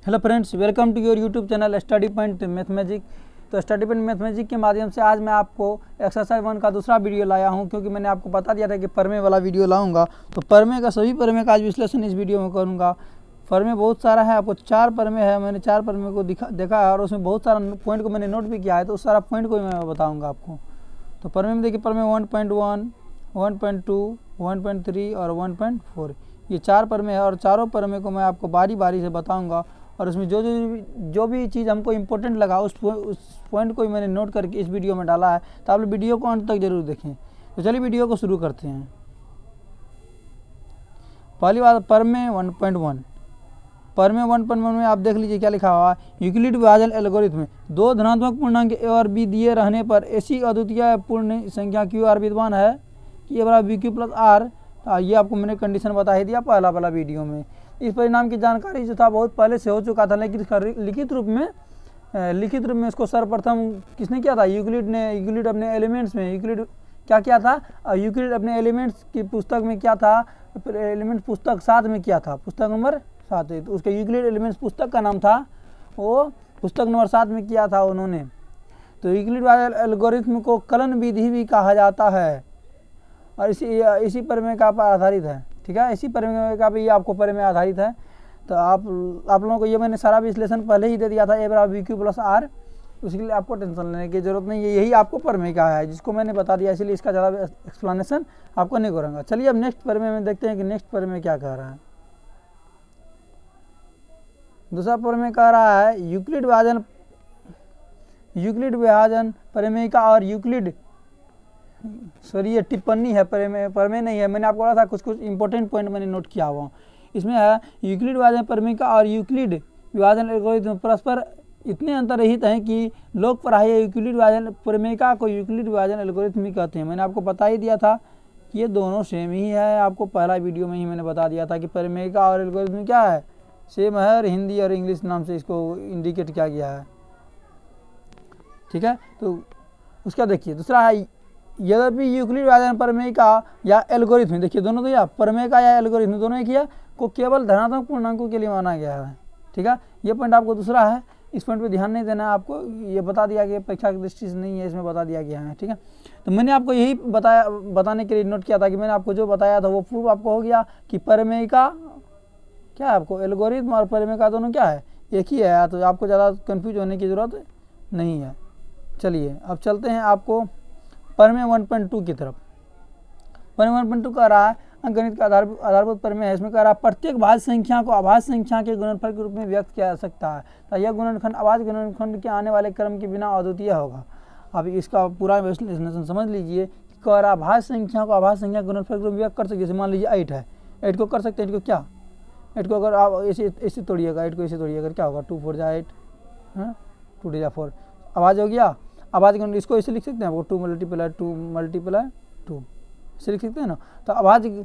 Hello friends, welcome to your YouTube channel study point mathematic. तो study point mathematic के माध्यम से आज मैं आपको एक्सरसाइज 1 का दूसरा वीडियो लाया हूं, क्योंकि मैंने आपको बता दिया था कि परमे वाला वीडियो लाऊंगा। तो परमे का सभी परमे का आज विश्लेषण इस वीडियो में करूंगा। परमे बहुत सारा है, आपको 4 परमे है। मैंने 4 परमे को देखा है और उसमें बहुत सारा पॉइंट को मैंने नोट भी किया है, तो उस सारा पॉइंट को मैं बताऊँगा आपको। तो परमे में देखिए, परमे 1.1, 1.2, 1.3 और 1.4 ये 4 परमे है और चारों परमे को मैं आपको बारी बारी से बताऊंगा। और उसमें जो भी चीज़ हमको इम्पोर्टेंट लगा उस पॉइंट को मैंने नोट करके इस वीडियो में डाला है। तो आप लोग वीडियो को अंत तक जरूर देखें। तो चलिए वीडियो को शुरू करते हैं। पहली बात, परमे 1.1। परमे 1.1 में आप देख लीजिए क्या लिखा हुआ है। यूक्लिड विभाजन एल्गोरिथम, दो धनात्मक पूर्णांक ए और बी दिए रहने पर ऐसी अद्वितीय पूर्ण संख्या क्यू आर विद्यमान है कि ए बराबर बी क्यू प्लस आर। ये आपको मैंने कंडीशन बता ही दिया पहला वाला वीडियो में। इस परिणाम की जानकारी जो था बहुत पहले से हो चुका था, लेकिन लिखित रूप में इसको सर्वप्रथम किसने किया था? यूक्लिड अपने एलिमेंट्स में यूक्लिड क्या किया था? यूक्लिड अपने एलिमेंट्स की पुस्तक में क्या था? एलिमेंट्स पुस्तक 7 में किया था, पुस्तक नंबर 7 है। तो उसके यूक्लिड एलिमेंट्स पुस्तक का नाम था, वो पुस्तक नंबर 7 में किया था उन्होंने। तो यूक्लिड एल्गोरिथम को कलन विधि भी कहा जाता है और इसी परमे का आधारित है। ठीक है, इसी परमे का भी आपको परमे आधारित है। तो आप लोगों को ये मैंने सारा विश्लेषण पहले ही दे दिया था, ए बराबर बी क्यू प्लस आर। उसके लिए आपको टेंशन लेने की जरूरत नहीं है, यही आपको परमे का है जिसको मैंने बता दिया, इसलिए इसका ज़्यादा एक्सप्लेनेशन आपको नहीं करूँगा। चलिए अब नेक्स्ट परमे में देखते हैं कि नेक्स्ट परमे क्या कह रहा है। दूसरा परमे कह रहा है यूक्लिड विभाजन परमेयिका और यूक्लिड, सॉरी ये टिप्पणी है, परमे नहीं है। मैंने आपको बोला था कुछ इंपॉर्टेंट पॉइंट मैंने नोट किया हुआ। इसमें है यूक्लिड विभाजन परमेयिका और यूक्लिड विभाजन एल्गोरिथम परस्पर इतने अंतर्निहित हैं कि लोग पढ़ाई यूक्लिड विभाजन परमेयिका को यूक्लिड विभाजन एल्गोरिथम ही कहते हैं। मैंने आपको बता ही दिया था कि ये दोनों सेम ही है। आपको पहला वीडियो में ही मैंने बता दिया था कि परमेयिका और एल्गोरिथम क्या है, सेम है और हिंदी और इंग्लिश नाम से इसको इंडिकेट किया गया है। ठीक है, तो उसका देखिए दूसरा है यद्यपि यूक्लिड विभाजन परमेयिका या एल्गोरिथम, देखिए दोनों तो या परमेयिका या एल्गोरिथम दोनों एक ही है, को केवल धनात्मक पूर्णांकों के लिए माना गया है। ठीक है, ये पॉइंट आपको दूसरा है, इस पॉइंट पे ध्यान नहीं देना है आपको, ये बता दिया गया, परीक्षा की दृष्टि से नहीं है, इसमें बता दिया गया है। ठीक है, तो मैंने आपको यही बताने के लिए नोट किया था कि मैंने आपको जो बताया था वो प्रूफ आपको हो गया कि परमेयिका क्या है, आपको एल्गोरिथम और परमेयिका दोनों क्या है, एक ही है। तो आपको ज़्यादा कन्फ्यूज होने की ज़रूरत नहीं है। चलिए अब चलते हैं आपको परमे 1.2 की तरफ। परमे 1.2 कह रहा है अंकगणित का आधारभूत परमे है। इसमें कह रहा है प्रत्येक भाज्य संख्या को अभाज्य संख्या के गुणनफल के रूप में व्यक्त किया जा सकता है। तो यह गुणनखंड अभाज्य गुणनखंड के आने वाले क्रम के बिना अद्वितीय होगा। अब इसका पूरा विश्लेषण समझ लीजिए। कह रहा भाज्य संख्या को अभाज्य संख्या के गुणनफल के रूप में व्यक्त कर सकते। जैसे मान लीजिए 8 है, 8 को कर सकते हैं। 8 को क्या, 8 को अगर आप ऐसे तोड़िएगा, 8 को ऐसे तोड़िएगा क्या होगा, 2 4 जा 8, 2 जा 4, अभाज्य हो गया। अभाज्य गुणन इसको ऐसे लिख सकते हैं, वो 2 × 2 इसे लिख सकते हैं ना। तो अभाज्य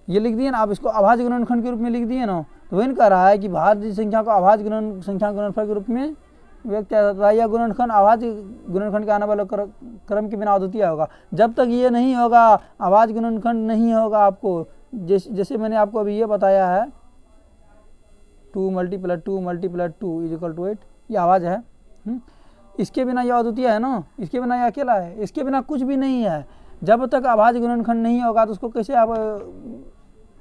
ये लिख दिए ना, आप इसको अभाज्य गुणनखंड के रूप में लिख दिए ना। तो वही कह रहा है कि भाज्य संख्या को अभाज्य संख्या गुणनफल के रूप में व्यक्त किया जाता है। यह गुणनखंड अभाज्य गुणनखंड के आने वाले क्रम के बिना अद्वितीय होगा। जब तक ये नहीं होगा, अभाज्य गुणनखंड नहीं होगा आपको, जैसे मैंने आपको अभी ये बताया है 2 × 2 × 2 = 8, ये अभाज्य है। इसके बिना यह अद्वितीय है ना, इसके बिना यह अकेला है, इसके बिना कुछ भी नहीं है। जब तक अभाज्य गुणनखंड नहीं होगा तो उसको कैसे आप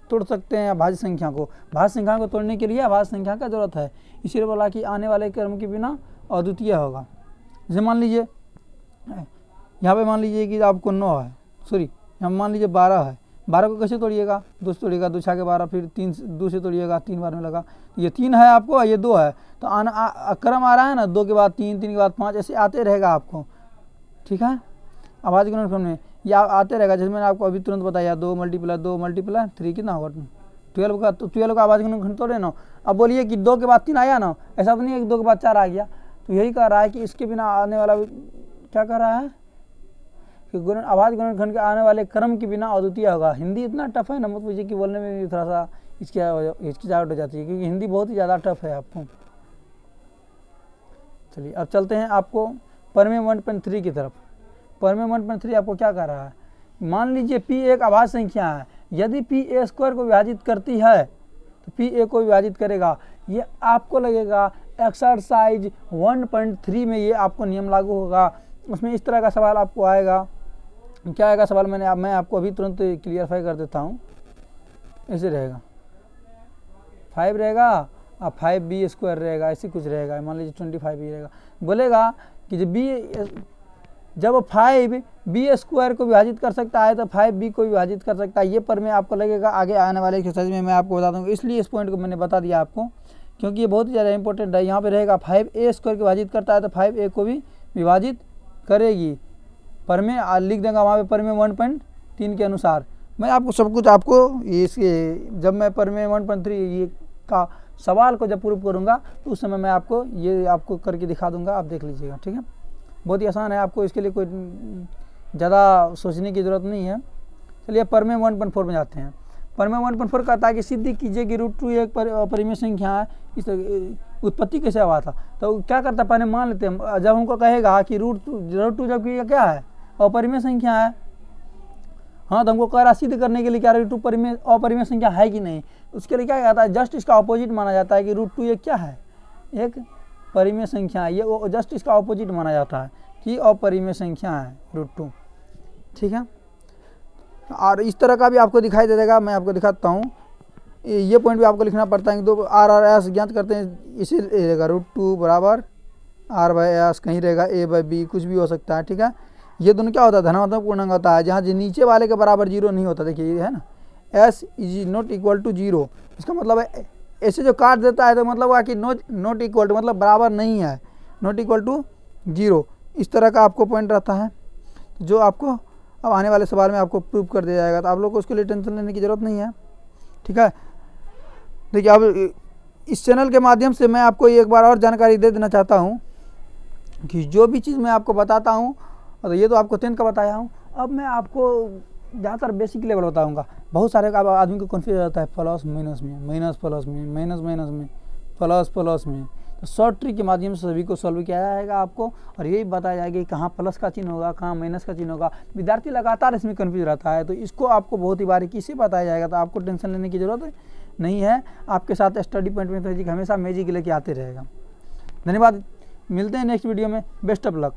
तोड़ सकते हैं भाज्य संख्या को? भाज्य संख्या को तोड़ने के लिए अभाज्य संख्या का जरूरत है। इसीलिए बोला कि आने वाले क्रम के बिना अद्वितीय होगा। जैसे मान लीजिए यहाँ पे मान लीजिए कि आपको 9 है, सॉरी यहाँ मान लीजिए 12 है। 12 को कैसे तोड़िएगा? 2 से तोड़िएगा, 2 × 12, फिर 3 2 से तोड़िएगा, 3 बार में लगा। ये 3 है आपको, ये 2 है। तो क्रम आ रहा है ना, 2 के बाद 3, 3 के बाद 5, ऐसे आते रहेगा आपको। ठीक है, अभाज्य गुणनखंड में ये आते रहेगा। जैसे मैंने आपको अभी तुरंत बताया 2 × 2 × 3 कितना होगा 12 का। तो 12 का अभाज्य गुणनखंड तोड़े ना। अब बोलिए कि 2 के बाद 3 आया ना, ऐसा तो नहीं है कि 2 के बाद 4 आ गया। तो यही कह रहा है कि इसके बिना आने वाला क्या कह रहा है कि अभाज्य गुणनखंड के आने वाले क्रम के बिना अद्वितीय होगा। हिंदी इतना टफ है ना, मत पूछिए कि बोलने में भी थोड़ा सा हिचकिचाहट हो जाती है, क्योंकि हिंदी बहुत ही ज़्यादा टफ है आपको। चलिए अब चलते हैं आपको परमे 1.3 की तरफ। परमे 1.3 आपको क्या कह रहा है? मान लीजिए P एक अभाज्य संख्या है। यदि P a² को विभाजित करती है तो P a को विभाजित करेगा। ये आपको लगेगा एक्सरसाइज 1.3 में ये आपको नियम लागू होगा। उसमें इस तरह का सवाल आपको आएगा। क्या आएगा सवाल, मैं आपको अभी तुरंत क्लियरफाई कर देता हूँ। ऐसे रहेगा 5 रहेगा और 5b² रहेगा, ऐसे कुछ रहेगा, मान लीजिए 25 ही रहेगा। बोलेगा कि जब 5b² को विभाजित कर सकता है तो 5b को विभाजित कर सकता है। ये पर में आपको लगेगा आगे आने वाले एक्सरसाइज में मैं आपको बता दूँगा, इसलिए इस पॉइंट को मैंने बता दिया आपको, क्योंकि ये बहुत ही ज़्यादा इंपॉर्टेंट है। यहाँ पे रहेगा 5a² को विभाजित करता है तो 5a को भी विभाजित करेगी। पर में लिख देगा वहाँ पे पर में 1.3 के अनुसार। मैं आपको सब कुछ आपको इसके जब मैं पर में 1.3 ये का सवाल को जब प्रूव करूँगा तो उस समय मैं आपको ये आपको करके दिखा दूँगा, आप देख लीजिएगा, ठीक है। बहुत ही आसान है, आपको इसके लिए कोई ज़्यादा सोचने की ज़रूरत नहीं है। चलिए पर में 1.4 में जाते हैं। पर में 1.4 कहता है कि सिद्ध कीजिए कि √2 एक परिमेय संख्या है। इस उत्पत्ति कैसे हुआ था, तो क्या करता है, पहले मान लेते हैं। जब हमको कहेगा कि √2 जबकि क्या है, अपरिमेय संख्या है, हाँ, तो हमको कह रहा सिद्ध करने के लिए क्या √2 अपरिमेय संख्या है कि नहीं। उसके लिए क्या कहता है, जस्ट इसका अपोजिट माना जाता है कि √2 एक क्या है, एक परिमेय संख्या है। ये जस्ट इसका अपोजिट माना जाता है कि अपरिमेय संख्या है √2, ठीक है। और इस तरह का भी आपको दिखाई दे देगा, मैं आपको दिखाता हूँ। ये पॉइंट भी आपको लिखना पड़ता है कि दो r/s ज्ञात करते हैं, इसे रहेगा √2 बराबर r/s, कहीं रहेगा a/b, कुछ भी हो सकता है, ठीक है। ये दोनों क्या होता है, धनात्मक पूर्णांक होता है, जहाँ नीचे वाले के बराबर 0 नहीं होता। देखिए ये है ना, s is not equal to 0, इसका मतलब है ऐसे जो काट देता है तो मतलब हुआ कि नॉट इक्वल टू मतलब बराबर नहीं है, नॉट इक्वल टू 0। इस तरह का आपको पॉइंट रहता है जो आपको अब आने वाले सवाल में आपको प्रूव कर दिया जाएगा, तो आप लोग को उसके लिए टेंशन लेने की ज़रूरत नहीं है, ठीक है। देखिए अब इस चैनल के माध्यम से मैं आपको एक बार और जानकारी दे देना चाहता हूँ कि जो भी चीज़ मैं आपको बताता हूँ, तो ये तो आपको 10 का बताया हूँ, अब मैं आपको ज़्यादातर बेसिक लेवल बताऊँगा। बहुत सारे का आदमी को कन्फ्यूज हो जाता है प्लस माइनस में, माइनस प्लस में, माइनस माइनस में, प्लस प्लस में। तो शॉर्ट ट्रिक के माध्यम से सभी को सॉल्व किया जाएगा आपको, और यही बताया जाएगा कि कहाँ प्लस का चिन्ह होगा, कहाँ माइनस का चिन्ह होगा। विद्यार्थी लगातार इसमें कन्फ्यूज रहता है, तो इसको आपको बहुत ही बारीकी से बताया जाएगा, तो आपको टेंशन लेने की ज़रूरत नहीं है। आपके साथ स्टडी पॉइंट में हमेशा मैजिक लेके आते रहेगा। धन्यवाद, मिलते हैं नेक्स्ट वीडियो में, बेस्ट ऑफ लक।